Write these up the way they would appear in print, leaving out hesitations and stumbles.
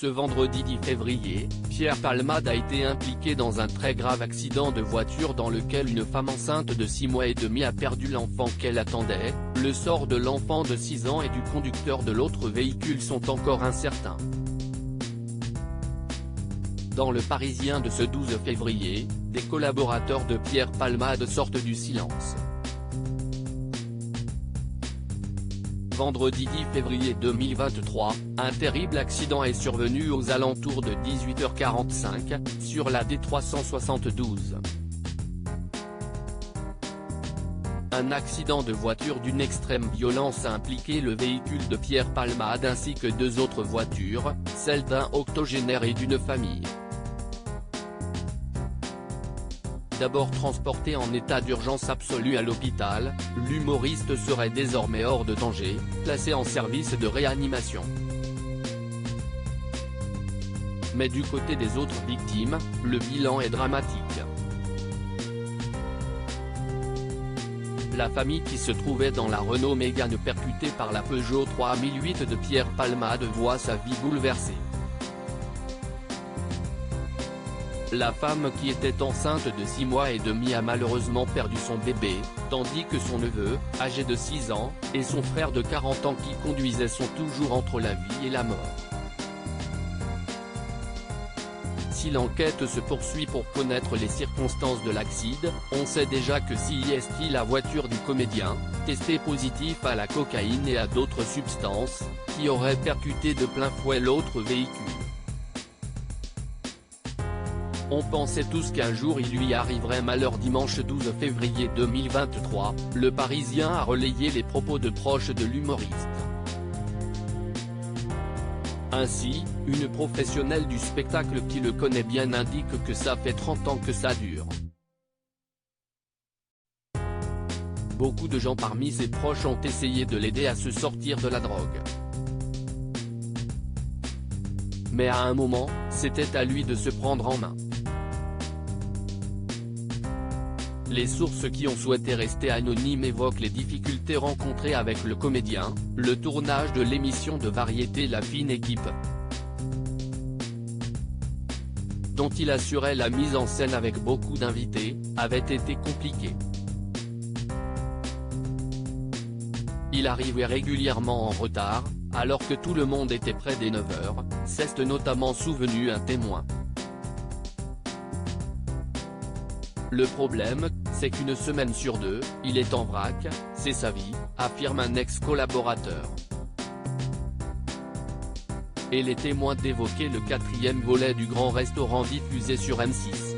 Ce vendredi 10 février, Pierre Palmade a été impliqué dans un très grave accident de voiture dans lequel une femme enceinte de 6 mois et demi a perdu l'enfant qu'elle attendait. Le sort de l'enfant de 6 ans et du conducteur de l'autre véhicule sont encore incertains. Dans Le Parisien de ce 12 février, des collaborateurs de Pierre Palmade sortent du silence. Vendredi 10 février 2023, un terrible accident est survenu aux alentours de 18h45, sur la D372. Un accident de voiture d'une extrême violence a impliqué le véhicule de Pierre Palmade ainsi que 2 autres voitures, celle d'un octogénaire et d'une famille. D'abord transporté en état d'urgence absolue à l'hôpital, l'humoriste serait désormais hors de danger, placé en service de réanimation. Mais du côté des autres victimes, le bilan est dramatique. La famille qui se trouvait dans la Renault Mégane percutée par la Peugeot 3008 de Pierre Palmade voit sa vie bouleversée. La femme qui était enceinte de 6 mois et demi a malheureusement perdu son bébé, tandis que son neveu, âgé de 6 ans, et son frère de 40 ans qui conduisait sont toujours entre la vie et la mort. Si l'enquête se poursuit pour connaître les circonstances de l'accident, on sait déjà que CIST, la voiture du comédien, testé positif à la cocaïne et à d'autres substances, qui aurait percuté de plein fouet l'autre véhicule. On pensait tous qu'un jour il lui arriverait malheur. Dimanche 12 février 2023, Le Parisien a relayé les propos de proches de l'humoriste. Ainsi, une professionnelle du spectacle qui le connaît bien indique que ça fait 30 ans que ça dure. Beaucoup de gens parmi ses proches ont essayé de l'aider à se sortir de la drogue. Mais à un moment, c'était à lui de se prendre en main. Les sources qui ont souhaité rester anonymes évoquent les difficultés rencontrées avec le comédien, le tournage de l'émission de variété La Fine Équipe, dont il assurait la mise en scène avec beaucoup d'invités, avait été compliqué. Il arrivait régulièrement en retard, alors que tout le monde était près des 9h, s'est notamment souvenu un témoin. Le problème, c'est qu'une semaine sur 2, il est en vrac, c'est sa vie, affirme un ex-collaborateur. Et les témoins d'évoquer le 4e volet du Grand Restaurant diffusé sur M6.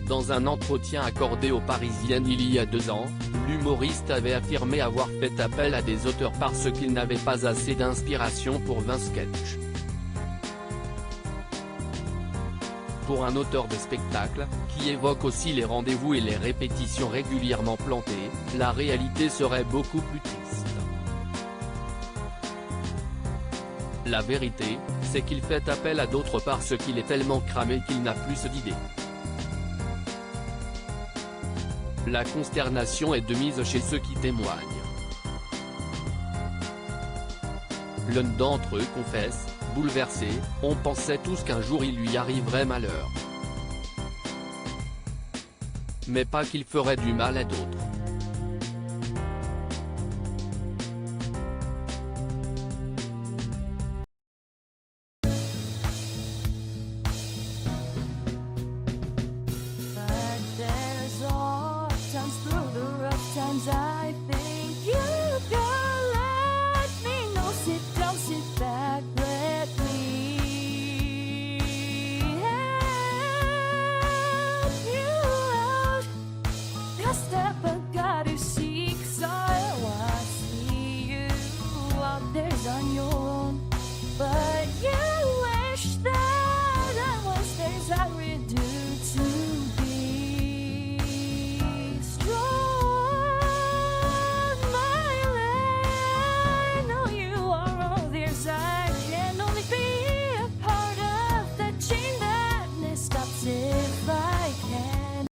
Dans un entretien accordé aux Parisiennes il y a 2 ans, l'humoriste avait affirmé avoir fait appel à des auteurs parce qu'il n'avait pas assez d'inspiration pour 20 sketchs. Pour un auteur de spectacle, qui évoque aussi les rendez-vous et les répétitions régulièrement plantées, la réalité serait beaucoup plus triste. La vérité, c'est qu'il fait appel à d'autres parce qu'il est tellement cramé qu'il n'a plus d'idées. La consternation est de mise chez ceux qui témoignent. L'un d'entre eux confesse: bouleversé, on pensait tous qu'un jour il lui arriverait malheur. Mais pas qu'il ferait du mal à d'autres.